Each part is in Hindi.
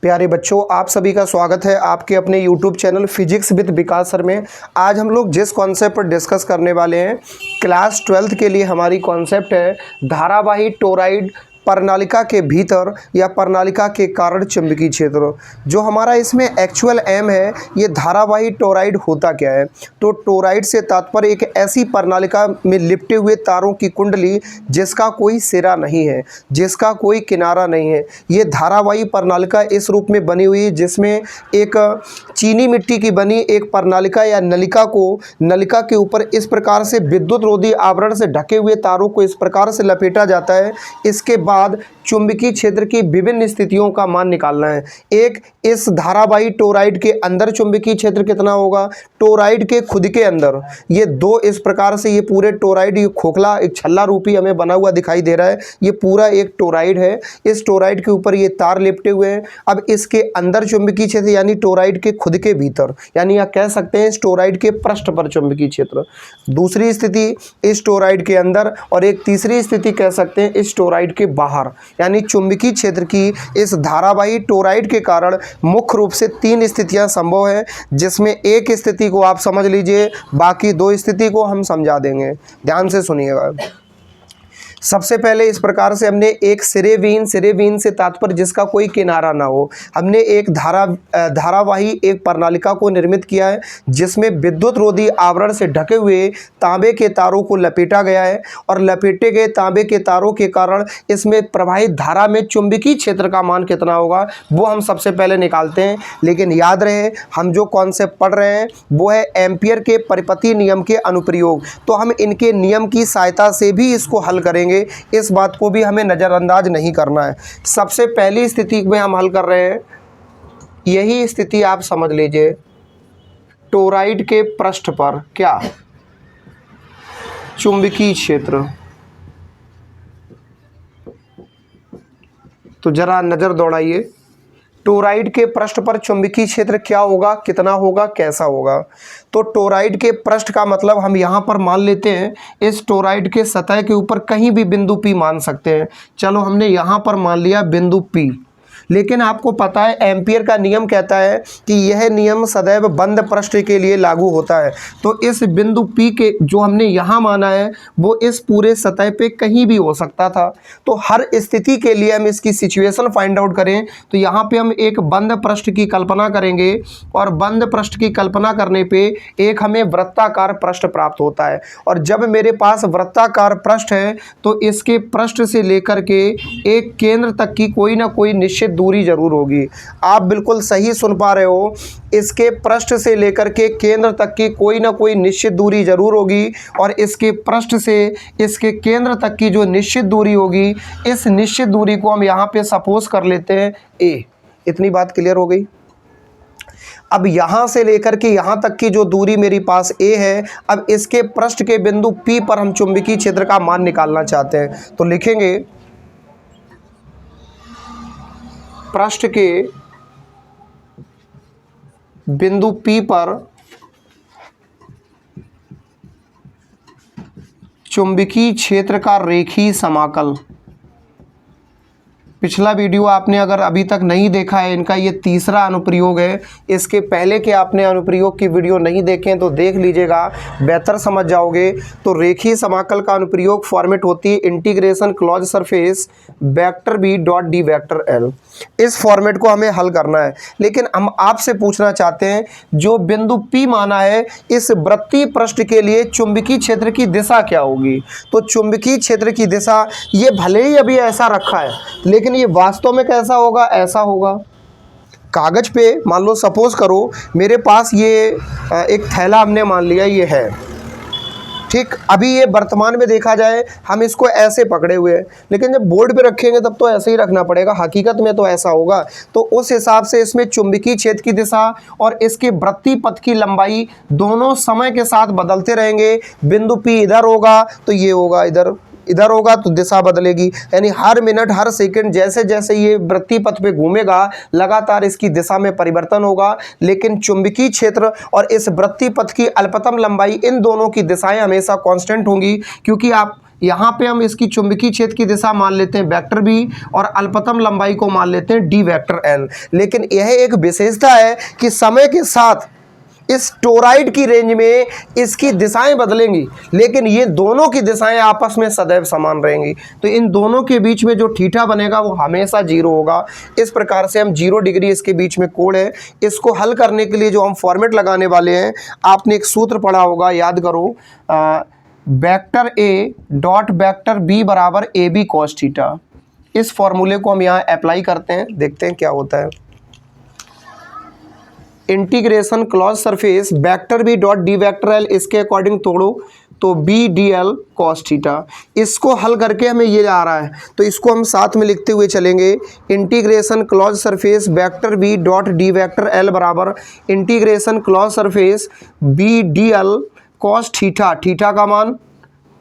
प्यारे बच्चों, आप सभी का स्वागत है आपके अपने YouTube channel physics with Vikas sir में। आज हम लोग जिस कॉन्सेप्ट पर डिस्कस करने वाले हैं, क्लास 12th के लिए हमारी कॉन्सेप्ट है धारावाही टोरॉइड प्रणालिका के भीतर या प्रणालिका के कारण चुंबकीय क्षेत्र। जो हमारा इसमें एक्चुअल एम है, ये धारावाही टोरॉइड होता क्या है। तो टोरॉइड से तात्पर्य एक ऐसी प्रणालिका में लिपटे हुए तारों की कुंडली जिसका कोई सिरा नहीं है, जिसका कोई किनारा नहीं है। ये धारावाही प्रणालिका इस रूप में बनी हुई है जिसमें एक चीनी मिट्टी की बनी एक प्रणालिका या नलिका के ऊपर इस प्रकार से विद्युत रोधी आवरण से ढके हुए तारों को इस प्रकार से लपेटा जाता है। इसके बाद चुंबकीय क्षेत्र की विभिन्न स्थितियों का मान निकालना है। एक, इस धारावाही टोरॉइड के अंदर चुंबकीय क्षेत्र कितना होगा, टोरॉइड के खुद के अंदर। ये दो इस प्रकार से ये पूरे टोरॉइड, ये खोखला एक छल्ला रूपी हमें बना हुआ दिखाई दे रहा है, ये पूरा एक टोरॉइड है। इस टोरॉइड के ऊपर ये तार लिपटे हुए हैं। अब इसके अंदर चुंबकीय क्षेत्र यानी टोरॉइड के खुद के भीतर, यानी आप कह सकते हैं इस टोरॉइड के पृष्ठ पर चुंबकीय क्षेत्र। दूसरी स्थिति इस टोरॉइड के अंदर, और एक तीसरी स्थिति कह सकते हैं इस टोरॉइड के बाहर। यानी चुंबकीय क्षेत्र की इस धारावाही टोरॉइड के कारण मुख्य रूप से 3 स्थितियां संभव है, जिसमें एक स्थिति को आप समझ लीजिए, बाकी 2 स्थिति को हम समझा देंगे। ध्यान से सुनिएगा। सबसे पहले इस प्रकार से हमने एक सिरेविहीन से तात्पर्य जिसका कोई किनारा ना हो, हमने एक धारावाही एक प्रणालिका को निर्मित किया है जिसमें विद्युत रोधी आवरण से ढके हुए तांबे के तारों को लपेटा गया है, और लपेटे गए तांबे के तारों के कारण इसमें प्रवाहित धारा में चुंबकीय क्षेत्र का मान कितना होगा वो हम सबसे पहले निकालते हैं। लेकिन याद रहे, हम जो कॉन्सेप्ट पढ़ रहे हैं वो है एम्पियर के परिपति नियम के अनुप्रयोग, तो हम इनके नियम की सहायता से भी इसको हल करेंगे। इस बात को भी हमें नज़रअंदाज नहीं करना है। सबसे पहली स्थिति में हम हल कर रहे हैं, यही स्थिति आप समझ लीजिए, टोरॉइड के पृष्ठ पर क्या चुंबकीय क्षेत्र। तो जरा नज़र दौड़ाइए, टोरॉइड के पृष्ठ पर चुंबकीय क्षेत्र क्या होगा, कितना होगा, कैसा होगा। तो टोरॉइड के पृष्ठ का मतलब हम यहाँ पर मान लेते हैं इस टोरॉइड के सतह के ऊपर कहीं भी बिंदु P मान सकते हैं। चलो हमने यहाँ पर मान लिया बिंदु P, लेकिन आपको पता है एम्पियर का नियम कहता है कि यह नियम सदैव बंद पृष्ठ के लिए लागू होता है। तो इस बिंदु P के जो हमने यहाँ माना है वो इस पूरे सतह पे कहीं भी हो सकता था। तो हर स्थिति के लिए हम इसकी सिचुएशन फाइंड आउट करें तो यहाँ पे हम एक बंद पृष्ठ की कल्पना करेंगे, और बंद पृष्ठ की कल्पना करने पे एक हमें वृत्ताकार पृष्ठ प्राप्त होता है। और जब मेरे पास वृत्ताकार पृष्ठ है तो इसके पृष्ठ से लेकर के एक केंद्र तक की कोई ना कोई निश्चित दूरी जरूर होगी। आप बिल्कुल सही सुन पा रहे हो, इसके पृष्ठ से लेकर के केंद्र तक की कोई ना कोई निश्चित दूरी जरूर होगी, और इसके पृष्ठ से इसके केंद्र तक की जो निश्चित दूरी होगी, इस निश्चित दूरी को हम यहाँ पे सपोज कर लेते हैं a। इतनी बात क्लियर हो गई। अब यहाँ से लेकर के यहाँ तक की जो दूरी मेरी पास a है, अब इसके पृष्ठ के बिंदु P पर हम चुंबकीय क्षेत्र का मान निकालना चाहते हैं। तो लिखेंगे पृष्ठ के बिंदु P पर चुंबकीय क्षेत्र का रेखीय समाकल। पिछला वीडियो आपने अगर अभी तक नहीं देखा है, इनका ये तीसरा अनुप्रयोग है। इसके पहले के आपने अनुप्रयोग की वीडियो नहीं देखे तो देख लीजिएगा, बेहतर समझ जाओगे। तो रेखीय समाकल का अनुप्रयोग फॉर्मेट होती है integration close surface vector b dot D vector l। इस फॉर्मेट को हमें हल करना है। लेकिन हम आपसे पूछना चाहते हैं, जो बिंदु P माना है, इस वृत्तीय पृष्ठ के लिए चुंबकीय क्षेत्र की दिशा क्या होगी। तो चुंबकीय क्षेत्र की दिशा, ये भले ही अभी ऐसा रखा है लेकिन ये वास्तव में कैसा होगा, ऐसा होगा। कागज पे मान लो, सपोज करो मेरे पास ये एक थैला हमने मान लिया ये है, ठीक। अभी ये वर्तमान में देखा जाए हम इसको ऐसे पकड़े हुए हैं, लेकिन जब बोर्ड पे रखेंगे तब तो ऐसे ही रखना पड़ेगा, हकीकत में तो ऐसा होगा। तो उस हिसाब से इसमें चुंबकीय क्षेत्र की दिशा और इसके वृत्तीय पथ की लंबाई दोनों समय के साथ बदलते रहेंगे। बिंदु P इधर होगा तो ये होगा, इधर होगा तो दिशा बदलेगी। यानी हर मिनट हर सेकंड जैसे जैसे ये वृत्तीय पथ पे घूमेगा लगातार इसकी दिशा में परिवर्तन होगा। लेकिन चुंबकीय क्षेत्र और इस वृत्तीय पथ की अल्पतम लंबाई, इन दोनों की दिशाएं हमेशा कांस्टेंट होंगी, क्योंकि आप यहाँ पे हम इसकी चुंबकीय क्षेत्र की दिशा मान लेते हैं वेक्टर बी और अल्पतम लंबाई को मान लेते हैं डी वेक्टर एल। लेकिन यह एक विशेषता है कि समय के साथ इस टोराइड की रेंज में इसकी दिशाएं बदलेंगी, लेकिन ये दोनों की दिशाएं आपस में सदैव समान रहेंगी। तो इन दोनों के बीच में जो थीटा बनेगा वो हमेशा 0 होगा। इस प्रकार से हम 0 डिग्री इसके बीच में कोण है। इसको हल करने के लिए जो हम फॉर्मेट लगाने वाले हैं, आपने एक सूत्र पढ़ा होगा, याद करो, vector A dot vector B बराबर ए बी कॉस थीटा। इस फॉर्मूले को हम यहाँ अप्लाई करते हैं, देखते हैं क्या होता है। Integration closed surface vector B dot D vector L, इसके अकॉर्डिंग तोड़ो तो B D L cos theta. इसको हल करके हमें ये आ रहा है, तो इसको हम साथ में लिखते हुए चलेंगे। Integration closed surface vector B dot D vector L बराबर integration closed surface B D L cos theta. Theta का मान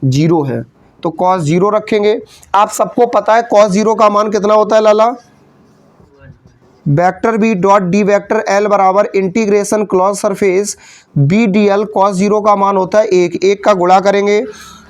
0 है तो कॉस 0 रखेंगे। आप सबको पता है कॉस 0 का मान कितना होता है लाला? Vector B dot D vector L बराबर integration closed surface B D L cos 0 का मान होता है 1 का गुणा करेंगे,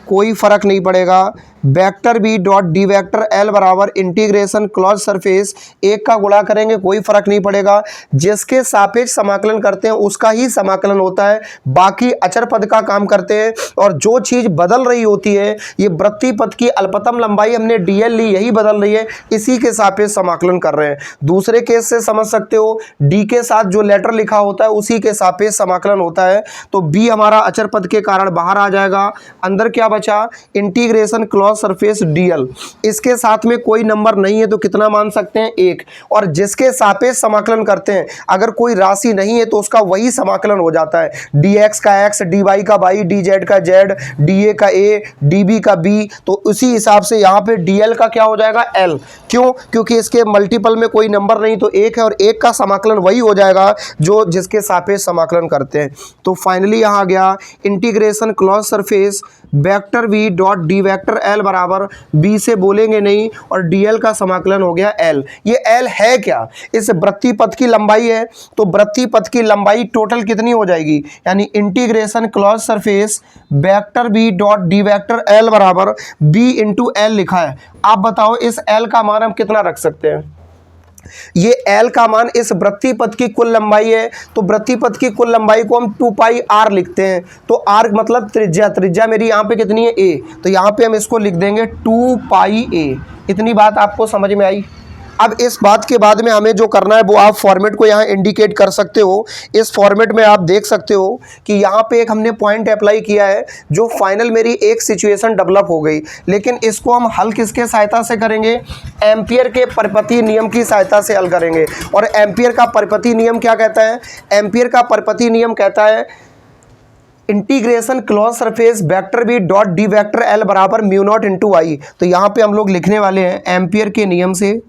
कोई फर्क नहीं पड़ेगा। Vector B dot D vector L बराबर इंटीग्रेशन क्लॉज सरफेस 1 का गुणा करेंगे, कोई फर्क नहीं पड़ेगा। जिसके सापेक्ष समाकलन करते हैं उसका ही समाकलन होता है, बाकी अचर पद का काम करते हैं। और जो चीज़ बदल रही होती है, ये वृत्तीय पद की अल्पतम लंबाई हमने डीएल ली, यही बदल रही है, इसी के सापेक्ष समाकलन कर रहे हैं। दूसरे केस से समझ सकते हो, डी के साथ जो लेटर लिखा होता है उसी के सापेक्ष समाकलन होता है। तो बी हमारा अचर पद के कारण बाहर आ जाएगा। अंदर क्या बचा? Integration closed surface DL. इसके साथ में कोई नंबर नहीं है तो कितना मान सकते हैं? 1। और जिसके सापेक्ष समाकलन करते हैं, अगर कोई राशि नहीं है तो उसका वही समाकलन हो जाता है। dx का x, dy का y, dz का z, dA का a, dB का b। तो उसी हिसाब से यहाँ पे dl का क्या हो जाएगा? l। क्यों? क्योंकि इसके मल्टीपल में कोई नंबर नहीं, तो 1 है और 1 का समाकलन वही हो जाएगा जो जिसके सापेक्ष समाकलन करते हैं। तो फाइनली यहाँ गया integration closed surface vector v dot D vector L बराबर b से बोलेंगे नहीं और dl का समाकलन हो गया l। ये l है क्या? इस वृत्तीय पथ की लंबाई है, तो वृत्तीय पथ की लंबाई टोटल कितनी हो जाएगी? यानी integration closed surface vector b dot D vector L बराबर b इंटू एल लिखा है। आप बताओ इस l का मान हम कितना रख सकते हैं? ये L का मान इस वृत्तीय पथ की कुल लंबाई है, तो वृत्तीय पथ की कुल लंबाई को हम 2 पाई r लिखते हैं। तो r मतलब त्रिज्या, त्रिज्या मेरी यहाँ पे कितनी है? a। तो यहाँ पे हम इसको लिख देंगे 2 पाई a। इतनी बात आपको समझ में आई? अब इस बात के बाद में हमें जो करना है वो आप फॉर्मेट को यहाँ इंडिकेट कर सकते हो। इस फॉर्मेट में आप देख सकते हो कि यहाँ पे एक हमने पॉइंट अप्लाई किया है, जो फाइनल मेरी एक सिचुएशन डेवलप हो गई। लेकिन इसको हम हल किसके सहायता से करेंगे? एम्पियर के परिपथीय नियम की सहायता से हल करेंगे। और एम्पियर का परिपथीय नियम क्या कहता है? एम्पियर का परिपथीय नियम कहता है integration closed surface vector B dot D vector L बराबर म्यू नॉट इंटू आई। तो यहाँ पे हम लोग लिखने वाले हैं एम्पियर के नियम से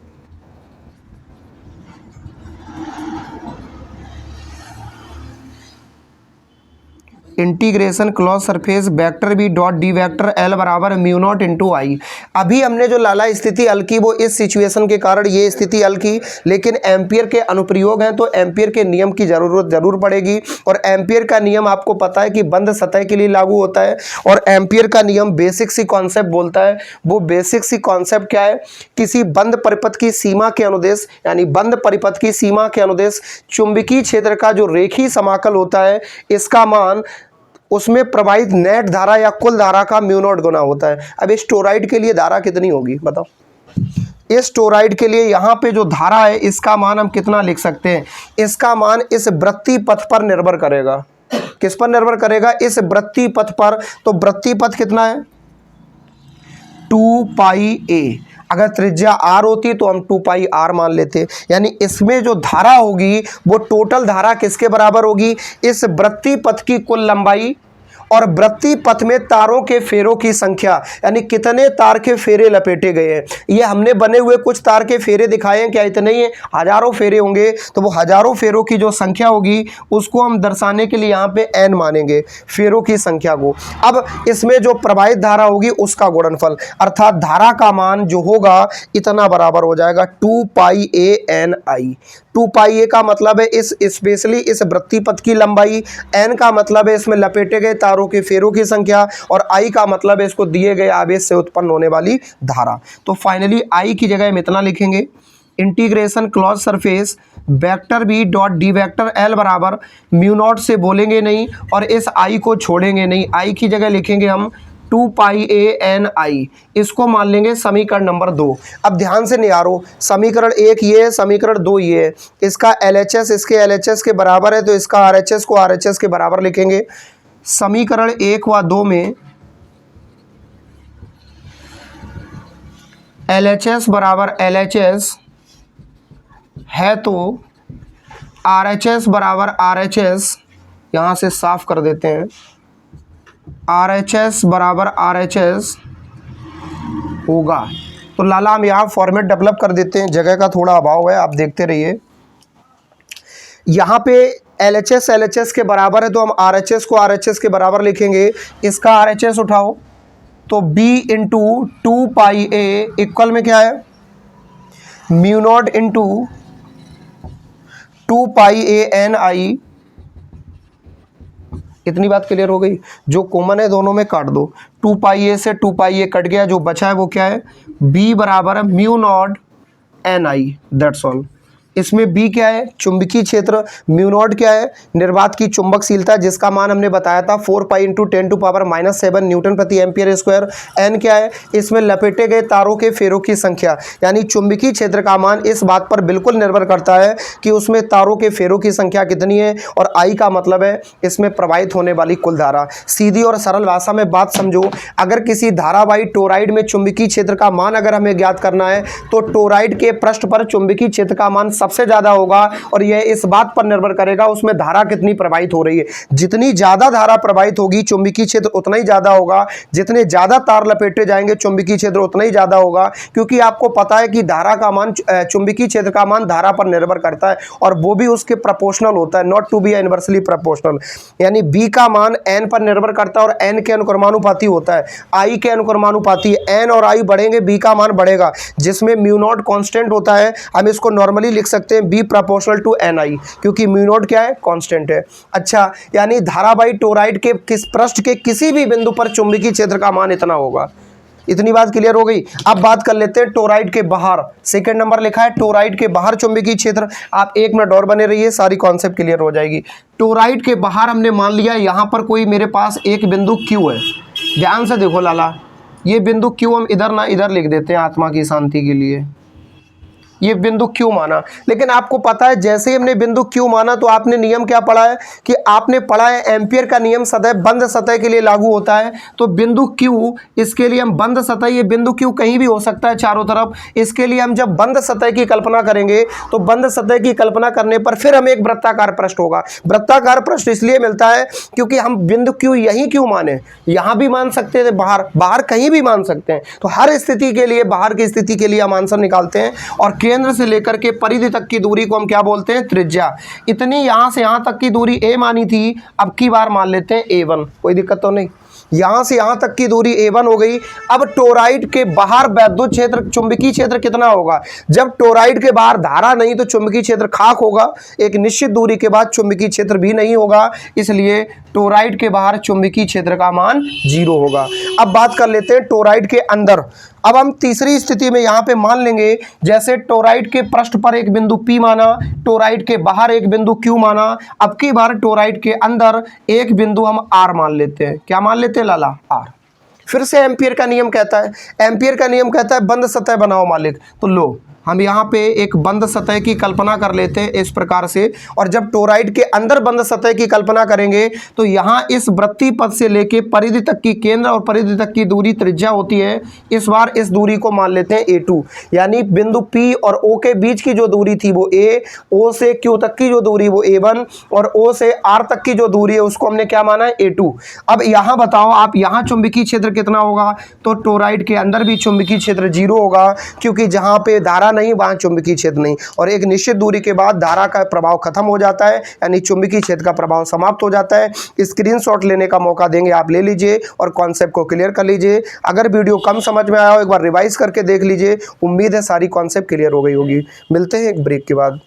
integration closed surface vector B dot D vector L बराबर म्यू नॉट इंटू आई। अभी हमने जो लाला स्थिति हल की वो इस सिचुएशन के कारण ये स्थिति हल की, लेकिन एम्पियर के अनुप्रयोग हैं तो एम्पियर के नियम की जरूरत जरूर पड़ेगी। और एम्पियर का नियम आपको पता है कि बंद सतह के लिए लागू होता है। और एम्पियर का नियम बेसिक सी कॉन्सेप्ट बोलता है। वो बेसिक सी कॉन्सेप्ट क्या है? किसी बंद परिपथ की सीमा के अनुदेश, यानी बंद परिपथ की सीमा के अनुदेश चुंबकीय क्षेत्र का जो रेखीय समाकल होता है, इसका मान उसमें प्रवाहित नेट धारा या कुल धारा का म्यू नॉट गुना होता है। अब इस टोराइड के लिए धारा कितनी होगी बताओ? इस टोराइड के लिए यहाँ पे जो धारा है इसका मान हम कितना लिख सकते हैं? इसका मान इस वृत्तीय पथ पर निर्भर करेगा। किस पर निर्भर करेगा? इस वृत्तीय पथ पर। तो वृत्तीय पथ कितना है? 2 पाई a। अगर त्रिज्या r होती तो हम 2 पाई r मान लेते। यानी इसमें जो धारा होगी वो टोटल धारा किसके बराबर होगी? इस वृत्तीय पथ की कुल लंबाई और वृत्तीय पथ में तारों के फेरों की संख्या, यानी कितने तार के फेरे लपेटे गए हैं। ये हमने बने हुए कुछ तार के फेरे दिखाए हैं, क्या इतने ही? हजारों फेरे होंगे। तो वो हजारों फेरों की जो संख्या होगी उसको हम दर्शाने के लिए यहाँ पे n मानेंगे, फेरों की संख्या को। अब इसमें जो प्रवाहित धारा होगी उसका गुणनफल, अर्थात धारा का मान जो होगा इतना बराबर हो जाएगा 2 पाई a n i। 2 pi a का मतलब है इस स्पेशली इस वृत्तीय पथ की लंबाई, n का मतलब है इसमें लपेटे गए तारों तारों के फेरों की संख्या, और आई का मतलब है इसको दिए गए आवेश से उत्पन्न होने वाली धारा। तो फाइनली आई की जगह हम इतना लिखेंगे, integration closed surface vector B dot D vector L बराबर म्यू नॉट से बोलेंगे नहीं और इस आई को छोड़ेंगे नहीं, आई की जगह लिखेंगे हम 2 पाई ए एन आई, इसको मान लेंगे समीकरण नंबर 2। अब ध्यान से निहारो, समीकरण 1 ये है, समीकरण 2 ये है, इसका LHS इसके LHS के बराबर है तो इसका RHS को RHS के बराबर लिखेंगे। समीकरण 1 व 2 में LHS बराबर LHS है तो RHS बराबर RHS, यहाँ से साफ कर देते हैं, RHS बराबर RHS होगा। तो लाला हम यहाँ फॉर्मेट डेवलप कर देते हैं, जगह का थोड़ा अभाव है, आप देखते रहिए। यहाँ पे LHS के बराबर है तो हम RHS को RHS के बराबर लिखेंगे, इसका RHS उठाओ तो B इंटू 2 पाई ए इक्वल में क्या है, mu naught into 2 pi A N आई। इतनी बात क्लियर हो गई। जो कॉमन है दोनों में काट दो, 2 पाई ए से 2 पाई ए कट गया, जो बचा है वो क्या है, B बराबर है mu not an I, that's all. इसमें B क्या है, चुंबकीय क्षेत्र, म्यू नॉट क्या है, निर्वात की चुंबकशीलता जिसका मान हमने बताया था 4 pi into 10 to power -7 newton प्रति एम्पियर स्क्वायर। N क्या है, इसमें लपेटे गए तारों के फेरों की संख्या, यानी चुंबकीय क्षेत्र का मान इस बात पर बिल्कुल निर्भर करता है कि उसमें तारों के फेरों की संख्या कितनी है, और I का मतलब है इसमें प्रवाहित होने वाली कुल धारा। सीधी और सरल भाषा में बात समझो, अगर किसी धारावाही टोराइड में चुंबकीय क्षेत्र का मान अगर हमें ज्ञात करना है तो टोराइड के पृष्ठ पर चुंबकीय क्षेत्र का मान सबसे ज्यादा होगा, और यह इस बात पर निर्भर करेगा उसमें धारा कितनी प्रवाहित हो रही है। जितनी ज्यादा धारा प्रवाहित होगी चुंबकीय क्षेत्र उतना ही ज्यादा होगा, जितने ज्यादा तार लपेटे जाएंगे चुंबकीय क्षेत्र उतना ही ज्यादा होगा, क्योंकि आपको पता है कि धारा का मान, चुंबकीय क्षेत्र का मान धारा पर निर्भर करता है, और वो भी उसके प्रोपोर्शनल होता है, not to be inversely proportional. यानी बी का मान एन पर निर्भर करता है और एन के अनुक्रमानुपाती होता है, आई के अनुक्रमानुपाती। एन और आई बढ़ेंगे बी का मान बढ़ेगा, जिसमें म्यू नॉट कांस्टेंट होता है, हम इसको नॉर्मली लिख सकते हैं बी प्रोपोर्शनल टू एन आई, क्योंकि म्यू नॉट क्या है, कांस्टेंट है। अच्छा, यानी धारावाही टोराइड के किस पृष्ठ के किसी भी बिंदु पर चुंबकीय क्षेत्र का मान इतना होगा। इतनी बात क्लियर हो गई। अब बात कर लेते हैं टोराइड के बाहर, सेकंड नंबर लिखा है टोराइड के बाहर चुंबकीय क्षेत्र। आप 1 मिनट और बने रहिए, सारी कॉन्सेप्ट क्लियर हो जाएगी। टोराइड के बाहर हमने मान लिया यहां पर कोई मेरे पास एक बिंदु Q है, ध्यान से देखो लाला, ये बिंदु Q हम इधर ना इधर लिख देते हैं आत्मा की शांति के लिए, ये बिंदु Q माना। लेकिन आपको पता है जैसे ही हमने बिंदु Q माना तो आपने नियम क्या पढ़ा है, कि आपने पढ़ा है एम्पियर का नियम सदैव बंद सतह के लिए लागू होता है। तो बिंदु Q, इसके लिए हम बंद सतह, ये बिंदु Q कहीं भी हो सकता है चारों तरफ, इसके लिए हम जब बंद सतह की कल्पना करेंगे तो बंद सतह की कल्पना करने पर फिर हमें एक वृत्ताकार पृष्ठ होगा। वृत्ताकार पृष्ठ इसलिए मिलता है क्योंकि हम बिंदु Q यहीं क्यों माने, यहाँ भी मान सकते थे, बाहर कहीं भी मान सकते हैं। तो हर स्थिति के लिए, बाहर की स्थिति के लिए हम आंसर निकालते हैं, और केंद्र से लेकर के परिधि तक की दूरी को हम क्या बोलते हैं, त्रिज्या। इतनी यहां से यहां तक की दूरी a मानी थी, अब की बार मान लेते हैं a1, कोई दिक्कत तो नहीं। यहां से यहां तक की दूरी a1 हो गई। अब टोराइड के बाहर वैद्युत क्षेत्र, चुंबकीय क्षेत्र कितना होगा, जब टोराइड के बाहर धारा नहीं तो चुंबकीय क्षेत्र खाक होगा, एक निश्चित दूरी के बाद चुंबकीय क्षेत्र भी नहीं होगा, इसलिए टोराइड के बाहर चुंबकीय क्षेत्र का मान 0 होगा। अब बात कर लेते हैं टोराइड के अंदर। अब हम तीसरी स्थिति में यहाँ पे मान लेंगे, जैसे टोराइड के पृष्ठ पर एक बिंदु P माना, टोराइड के बाहर एक बिंदु Q माना, अब की बार टोराइड के अंदर एक बिंदु हम R मान लेते हैं। क्या मान लेते हैं लाला, R। फिर से एम्पियर का नियम कहता है, एम्पियर का नियम कहता है बंद सतह बनाओ मालिक। तो लो, हम यहाँ पे एक बंद सतह की कल्पना कर लेते हैं इस प्रकार से, और जब टोराइड के अंदर बंद सतह की कल्पना करेंगे तो यहाँ इस वृत्तीय पथ से लेके परिधि तक की, केंद्र और परिधि तक की दूरी त्रिज्या होती है। इस बार इस दूरी को मान लेते हैं a2, यानी बिंदु P और O के बीच की जो दूरी थी वो a, O से Q तक की जो दूरी वो a1, और O से R तक की जो दूरी है उसको हमने क्या माना है, a2। अब यहाँ बताओ आप, यहाँ चुंबकीय क्षेत्र कितना होगा, तो टोराइड के अंदर भी चुंबकीय क्षेत्र 0 होगा, क्योंकि जहाँ पे धारा नहीं वहां चुंबकीय क्षेत्र नहीं, और एक निश्चित दूरी के बाद धारा का प्रभाव खत्म हो जाता है, यानी चुंबकीय क्षेत्र का प्रभाव समाप्त हो जाता है। स्क्रीनशॉट लेने का मौका देंगे, आप ले लीजिए और कॉन्सेप्ट को क्लियर कर लीजिए। अगर वीडियो कम समझ में आया हो एक बार रिवाइज करके देख लीजिए। उम्मीद है सारी कॉन्सेप्ट क्लियर हो गई होगी। मिलते हैं एक ब्रेक के बाद।